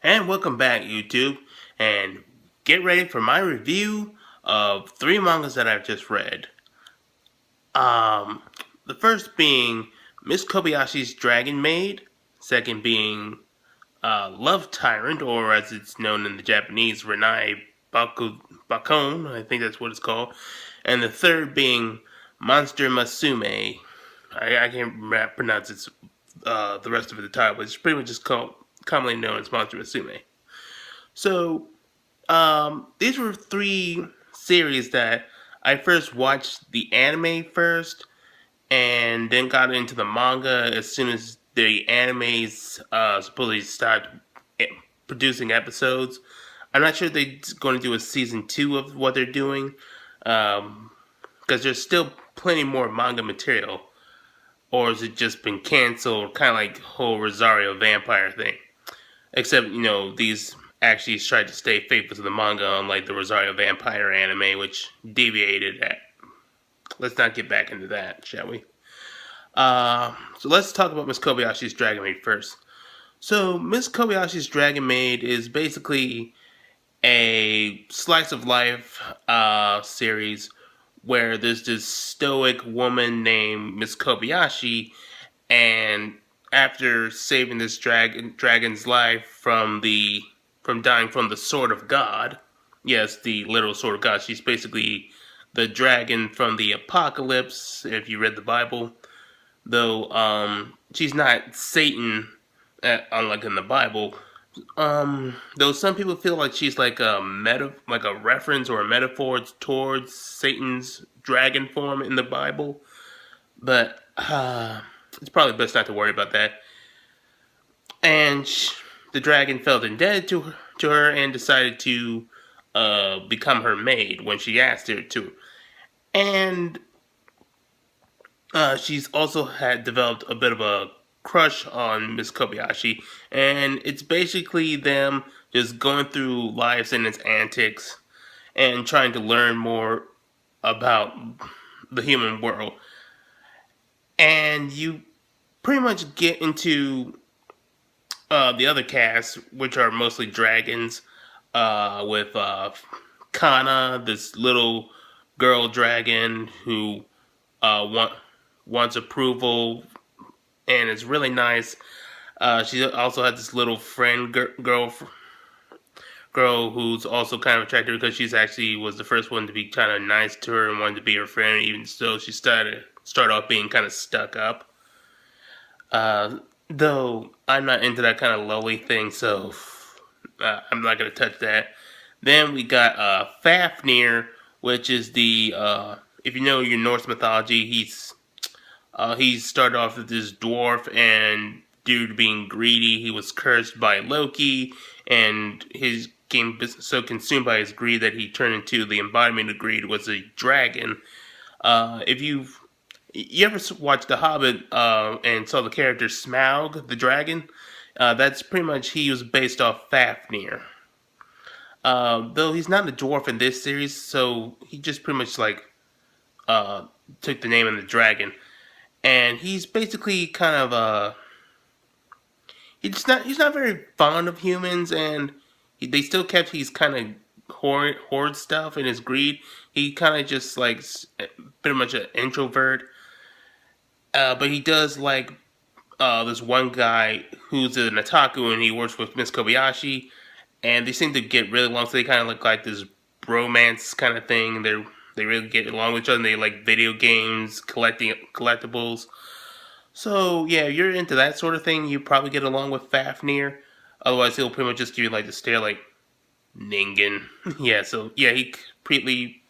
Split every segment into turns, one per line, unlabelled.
And welcome back, YouTube. And get ready for my review of three mangas that I've just read. Um, the first being Miss Kobayashi's Dragon Maid. Second being Love Tyrant, or as it's known in the Japanese, Renai Bakon. I think that's what it's called. And the third being Monster Musume. I can't pronounce the rest of the title, but it's pretty much just called commonly known as Monster Musume. So these were three series that I first watched the anime first, and then got into the manga as soon as the animes supposedly started producing episodes. I'm not sure if they're going to do a season 2 of what they're doing, because there's still plenty more manga material, or has it just been canceled, kind of like the whole Rosario vampire thing? Except, these actually tried to stay faithful to the manga, unlike the Rosario Vampire anime, which deviated at. Let's not get back into that, shall we? So let's talk about Miss Kobayashi's Dragon Maid first. So Miss Kobayashi's Dragon Maid is basically a slice of life series where there's this stoic woman named Miss Kobayashi, and after saving this dragon's life from dying from the sword of God, yes, the literal sword of God. She's basically the dragon from the apocalypse. If you read the Bible, though, she's not Satan, unlike in the Bible. Though some people feel like she's like like a reference or a metaphor towards Satan's dragon form in the Bible, but it's probably best not to worry about that. And the dragon felt indebted to her and decided to become her maid when she asked her to. And she's also had developed a bit of a crush on Miss Kobayashi, and it's basically them just going through lives and its antics and trying to learn more about the human world. And you pretty much get into the other cast, which are mostly dragons, with Kana, this little girl dragon who wants approval and is really nice. She also had this little friend girl who's also kind of attracted because she's actually was the first one to be kind of nice to her and wanted to be her friend, even though she started off being kind of stuck up. Though I'm not into that kind of lowly thing, so I'm not gonna touch that. Then we got Fafnir, which is the if you know your Norse mythology, he started off as this dwarf, and due to being greedy, he was cursed by Loki, and his became so consumed by his greed that he turned into the embodiment of greed, was a dragon. If you ever watched The Hobbit and saw the character Smaug, the dragon, that's pretty much he was based off Fafnir. Though he's not a dwarf in this series, so he just pretty much like took the name of the dragon, and he's basically kind of he's not very fond of humans, and they still kept he's kind of hoard stuff in his greed. He kind of just like pretty much an introvert, but he does like this one guy who's an otaku and he works with Miss Kobayashi, and they seem to get really along. So they kind of look like this romance kind of thing. They really get along with each other. And they like video games, collecting collectibles. So yeah, if you're into that sort of thing, you probably get along with Fafnir. Otherwise, he'll pretty much just give you like the stare, like Ningen. Yeah, so yeah, he completely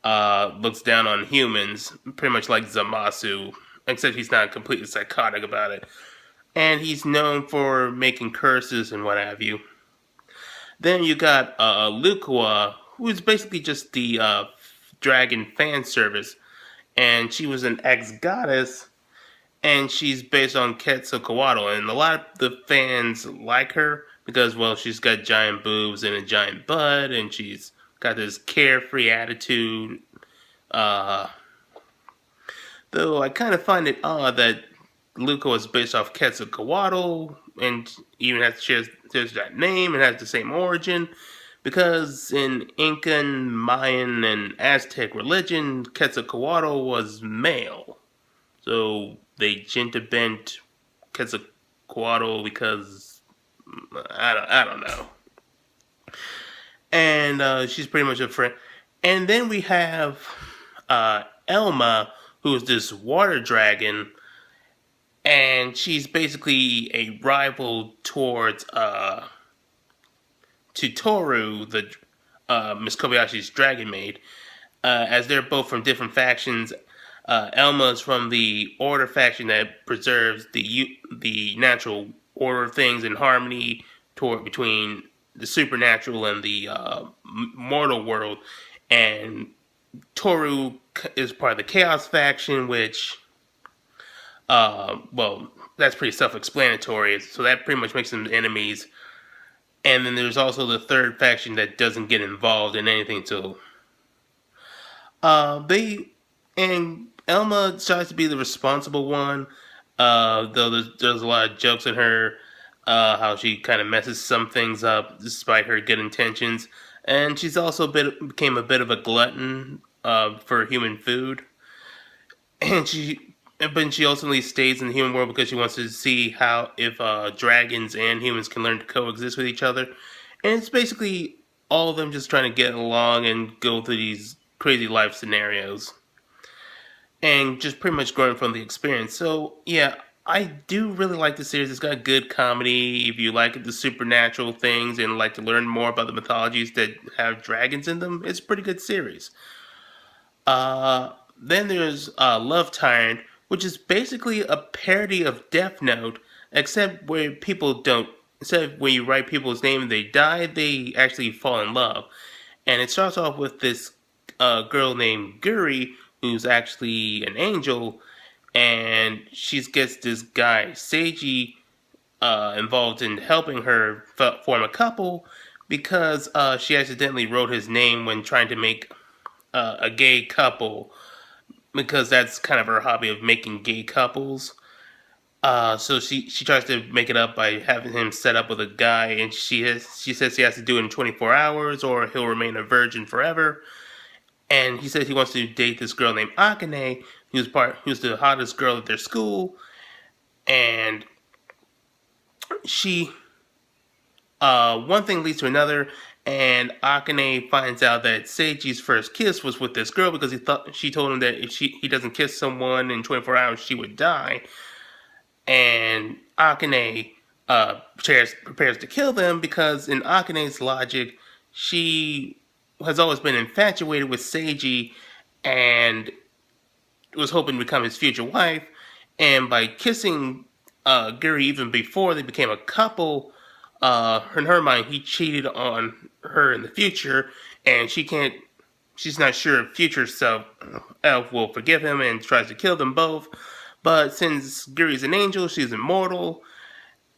looks down on humans, pretty much like Zamasu, except he's not completely psychotic about it. And he's known for making curses and what have you. Then you got Lukua, who's basically just the dragon fan service, and she was an ex-goddess, and she's based on Quetzalcoatl, and a lot of the fans like her because, well, she's got giant boobs and a giant butt, and she's got this carefree attitude. Uh, though I kind of find it odd that Luca was based off Quetzalcoatl, and even shares that name and has the same origin. Because in Incan, Mayan, and Aztec religion, Quetzalcoatl was male. So they gender bent Quetzalcoatl because I don't know. And she's pretty much a friend. And then we have Elma, who's this water dragon, and she's basically a rival towards to Toru, the Miss Kobayashi's dragon maid, as they're both from different factions. Elma's from the Order faction that preserves the natural order of things and harmony between the supernatural and the mortal world. And Toru is part of the Chaos faction, which, well, that's pretty self-explanatory. So that pretty much makes them enemies. And then there's also the third faction that doesn't get involved in anything until they and Elma tries to be the responsible one. Though there's a lot of jokes in her, how she kind of messes some things up despite her good intentions, and she's also became a bit of a glutton for human food, and she ultimately stays in the human world because she wants to see how if dragons and humans can learn to coexist with each other, and it's basically all of them just trying to get along and go through these crazy life scenarios and just pretty much growing from the experience. So yeah, I do really like the series. It's got good comedy. If you like the supernatural things and like to learn more about the mythologies that have dragons in them, it's a pretty good series. Then there's Love Tyrant, which is basically a parody of Death Note, except where people don't. Instead of when you write people's name and they die, they actually fall in love. And it starts off with this girl named Guri, who's actually an angel, and she gets this guy Seiji involved in helping her form a couple because she accidentally wrote his name when trying to make a gay couple, because that's kind of her hobby of making gay couples. So she tries to make it up by having him set up with a guy, and she says he has to do it in 24 hours or he'll remain a virgin forever. And he says he wants to date this girl named Akane, who's the hottest girl at their school, and she one thing leads to another, and Akane finds out that Seiji's first kiss was with this girl because she told him that if he doesn't kiss someone in 24 hours, she would die. And Akane prepares to kill them because, in Akane's logic, she has always been infatuated with Seiji and was hoping to become his future wife. And by kissing Guri even before they became a couple, in her mind, he cheated on her in the future, and she's not sure if future self Elf will forgive him and tries to kill them both. But since Guri's an angel, she's immortal,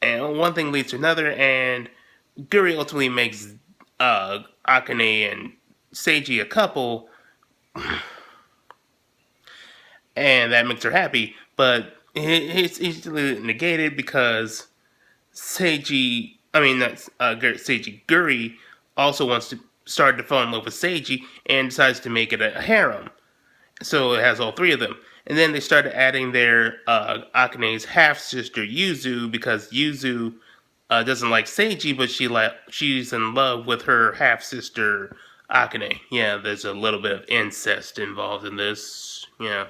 and one thing leads to another, and Guri ultimately makes Akane and Seiji a couple, and that makes her happy. But it's easily negated because Guri also wants to start to fall in love with Seiji and decides to make it a harem. So it has all three of them. And then they started adding their Akane's half-sister Yuzu, because Yuzu doesn't like Seiji, but she's in love with her half-sister Akane. Yeah, there's a little bit of incest involved in this. Yeah.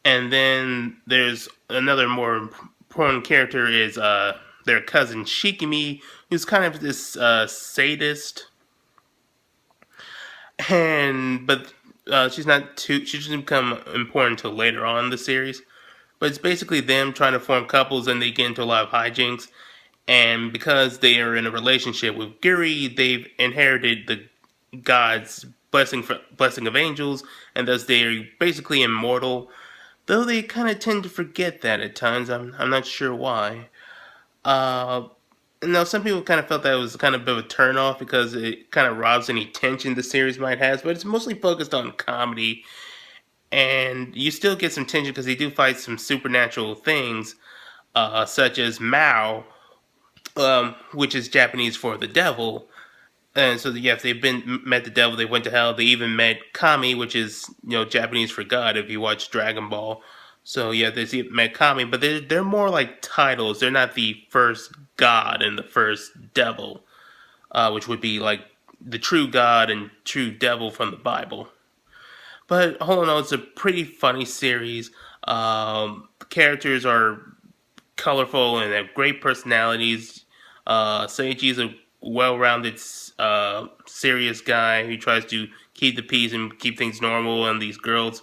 And then there's another more important character is their cousin Shikimi, who's kind of this sadist. But she's not too. She doesn't become important until later on in the series. But it's basically them trying to form couples, and they get into a lot of hijinks. And because they are in a relationship with Guri, they've inherited the God's blessing of angels, and thus they are basically immortal. Though they kind of tend to forget that at times. I'm not sure why. Now, some people kind of felt that it was kind of a bit of a turnoff because it kind of robs any tension the series might have, but it's mostly focused on comedy. and you still get some tension because they do fight some supernatural things, such as Mao, which is Japanese for the devil. And so, yeah, if they've been met the devil, they went to hell. They even met Kami, which is Japanese for God. If you watch Dragon Ball, so yeah, they met Kami, but they're more like titles. They're not the first God and the first devil, which would be like the true God and true devil from the Bible. But all in all, it's a pretty funny series. The characters are colorful and have great personalities. Seiji's a well-rounded, serious guy who tries to keep the peace and keep things normal, and these girls,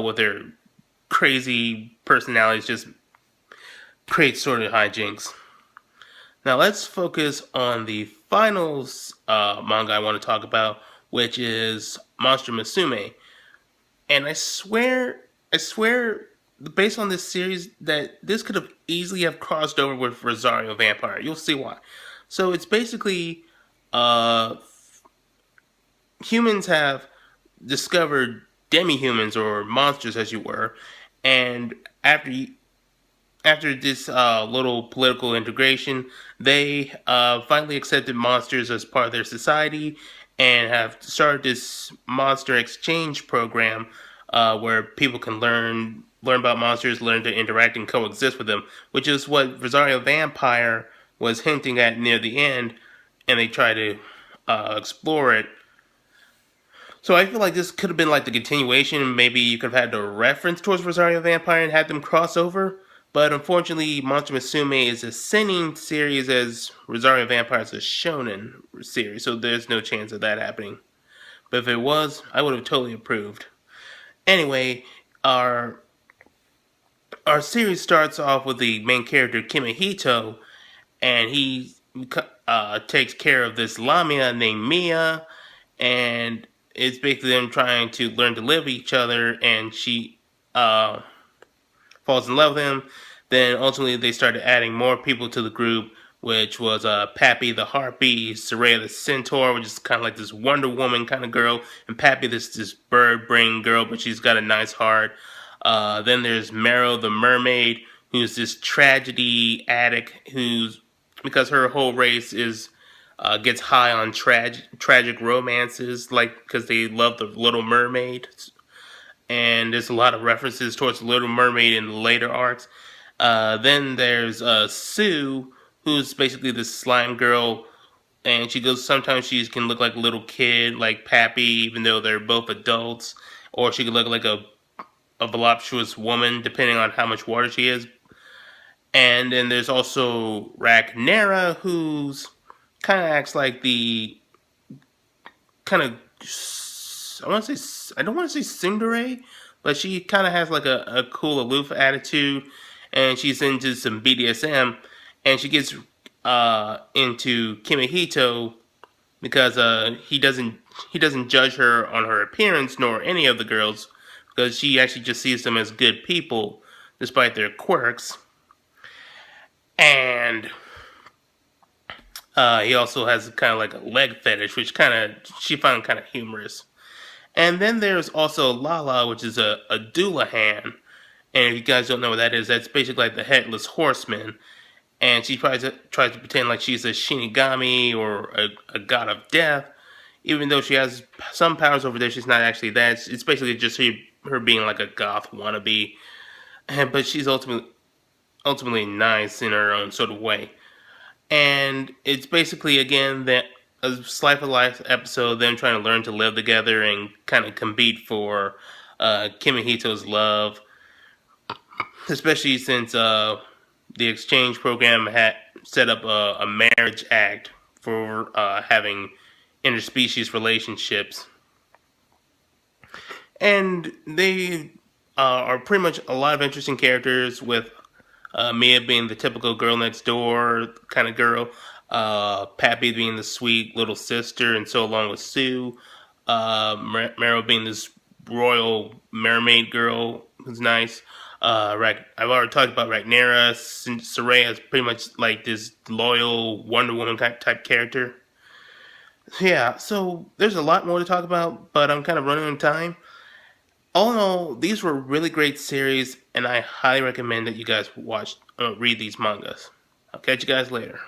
with their crazy personalities, just create sort of hijinks. Now let's focus on the final manga I want to talk about, which is Monster Musume. And I swear, based on this series, that this could have easily have crossed over with Rosario Vampire. You'll see why. So it's basically, uh, humans have discovered demi-humans or monsters, as you were, and after this little political integration, they finally accepted monsters as part of their society and have started this monster exchange program, where people can learn about monsters, learn to interact and coexist with them, which is what Rosario Vampire was hinting at near the end, and they try to explore it. So I feel like this could have been like the continuation. Maybe you could have had a reference towards Rosario Vampire and had them cross over. But unfortunately, Monster Musume is a seinen series as Rosario Vampire is a shonen series, so there's no chance of that happening. But if it was, I would have totally approved. Anyway, our our series starts off with the main character Kimihito, and he takes care of this Lamia named Mia, and it's basically them trying to learn to live with each other, and she uh, falls in love with him. Then ultimately they started adding more people to the group, which was Pappy the Harpy, Soraya the Centaur, which is kind of like this Wonder Woman kind of girl, and Pappy this bird brain girl, but she's got a nice heart. Then there's Meryl the Mermaid, who's this tragedy addict who's because her whole race is gets high on tragic romances, like because they love the Little Mermaid, and there's a lot of references towards the Little Mermaid in the later arcs. Then there's Sue, who's basically this slime girl, and she goes. Sometimes she can look like a little kid, like Pappy, even though they're both adults, or she could look like a voluptuous woman, depending on how much water she is. And then there's also Ragnara, who's kind of acts like the kind of I don't want to say tsundere, but she kind of has like a cool aloof attitude, and she's into some BDSM, and she gets into Kimihito because he doesn't judge her on her appearance nor any of the girls, because she actually just sees them as good people despite their quirks. And he also has kind of like a leg fetish, which kind of she found kind of humorous. And then there's also Lala, which is a Doulahan. And if you guys don't know what that is, that's basically like the headless horseman. And she tries to pretend like she's a Shinigami or a god of death, even though she has some powers over there. She's not actually that. It's basically just her being like a goth wannabe. But she's ultimately nice in her own sort of way. And it's basically again that a slice of life episode, them trying to learn to live together and kind of compete for Kimihito's love, especially since the exchange program had set up a marriage act for having interspecies relationships, and they are pretty much a lot of interesting characters with Mia being the typical girl next door kind of girl, Pappy being the sweet little sister, and so along with Sue, Meryl being this royal mermaid girl who's nice. I've already talked about Ragnara. Soraya is pretty much like this loyal Wonder Woman type character. Yeah, so there's a lot more to talk about, but I'm kind of running out of time. All in all, these were really great series, and I highly recommend that you guys read these mangas. I'll catch you guys later.